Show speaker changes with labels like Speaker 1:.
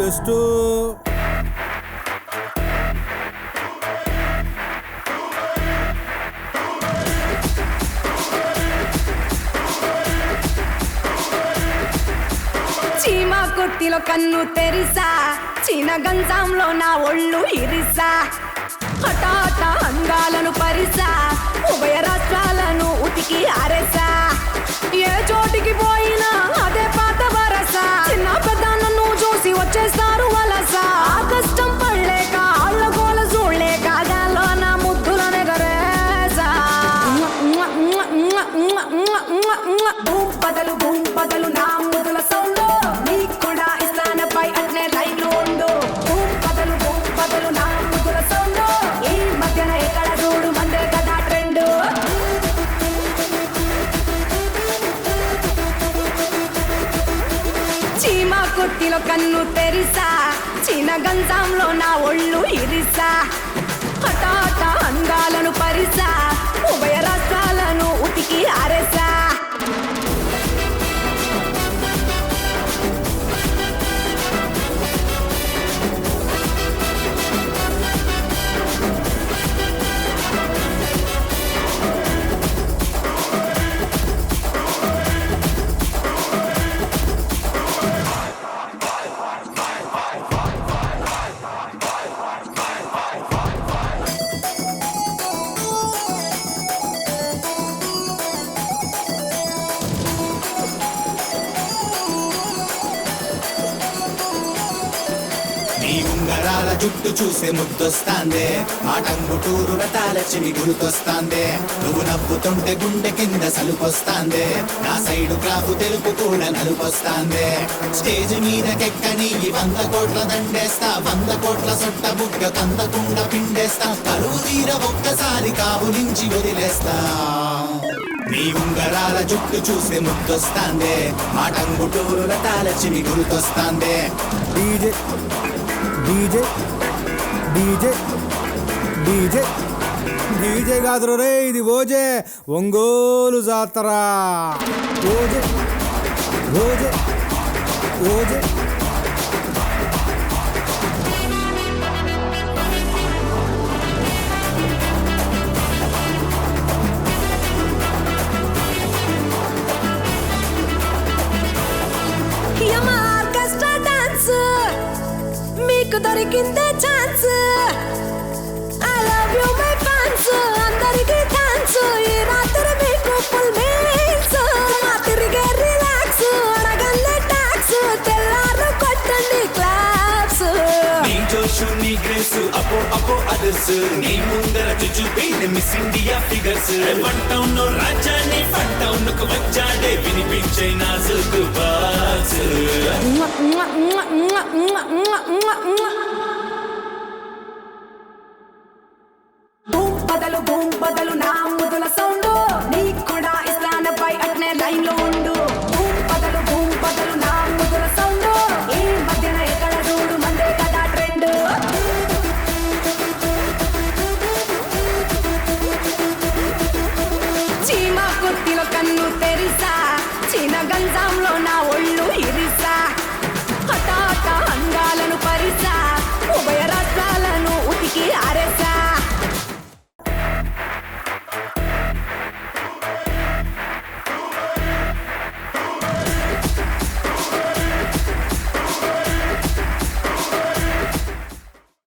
Speaker 1: Best.
Speaker 2: చీమా కొట్టిలో కన్ను Teresa, Cheena గంజాంలో నా ఒళ్ళు ఇరిసా, హఠాట అంగాలను పరిసా, ఉభయ రాష్ట్రాలను ఉతికి ఆరేసా, ఏ చోటికి పోయినా అదే పాత వరసా, చిన్న పెద్ద నన్ను చూసి వచ్చేస్తారు వలస, ఆ కష్టం పడలేక ఆళ్ళ గోల చూడలేక గాల్లో నా ముద్దులనే గరేసా. భూం బదలు నా ముద్దుల సౌండ్, నీకు కూడా ఇస్తానపై అట్నే లైన్లో ఉండు. భూం బదలు నా ముద్దుల సౌండ్, ఈ మధ్యన ఎక్కడ చూడు మందే కదా ట్రెండ్. చీమా కొట్టిలో కన్ను తెరిసా, చీన గంజాంలో నా ఒళ్ళు ఇరిసా, హఠాట అంగాలను పరిసా, ఉభయ రాష్ట్రాలను ఉతికి ఆరేసా.
Speaker 3: నీ ఉంగరాల జుట్టు చూసే ముద్దొస్తాందే, మాటంగుటూరు రతాల చెవి గుర్తొస్తాందే, నువ్వు నవ్వుతుంటే గుండె కింద సలుపొస్తాందే, నా సైడు గ్రాఫు తెలుపు కూడా నలుపొస్తాందే. స్టేజ్ మీదకెక్కని 100 కోట్ల దండేస్తా, 100 కోట్ల సొట్ట బుగ్గ కందకుండా పిండేస్తా, కరువు తీర ఒక్కసారి కావులించి వదిలేస్తా. నీ ఉంగరాల జుట్టు చూసే ముద్దొస్తాందే, మాటంగుటూరు రతాల చెవి గుర్తొస్తాందే.
Speaker 1: DJ DJ DJ DJ DJ కాదురు రే, ఇది ఓజే, ఒంగోలు జాతర. ఓజే ఓజే ఓజే
Speaker 2: యమా ఆర్కెస్ట్రా డాన్స్, మీకు దొరికిందే chance. I love you my fans, అందరికీ థాంక్స్. ఈ రాత్రి మీకు ఫుల్ మీల్స్, మా తిరిగే రిలాక్స్, అడగల్లే టాక్స్, తెల్లారు కొట్టండి క్లాప్స్.
Speaker 3: నీ జోషు నీ గ్రేసు అపో అపో అదర్స్, నీ ముందర చూపి miss India figures. One town రాజాని ఫన్ టౌన్ కు వచ్చాడే, వినిపించే నా సుల్కు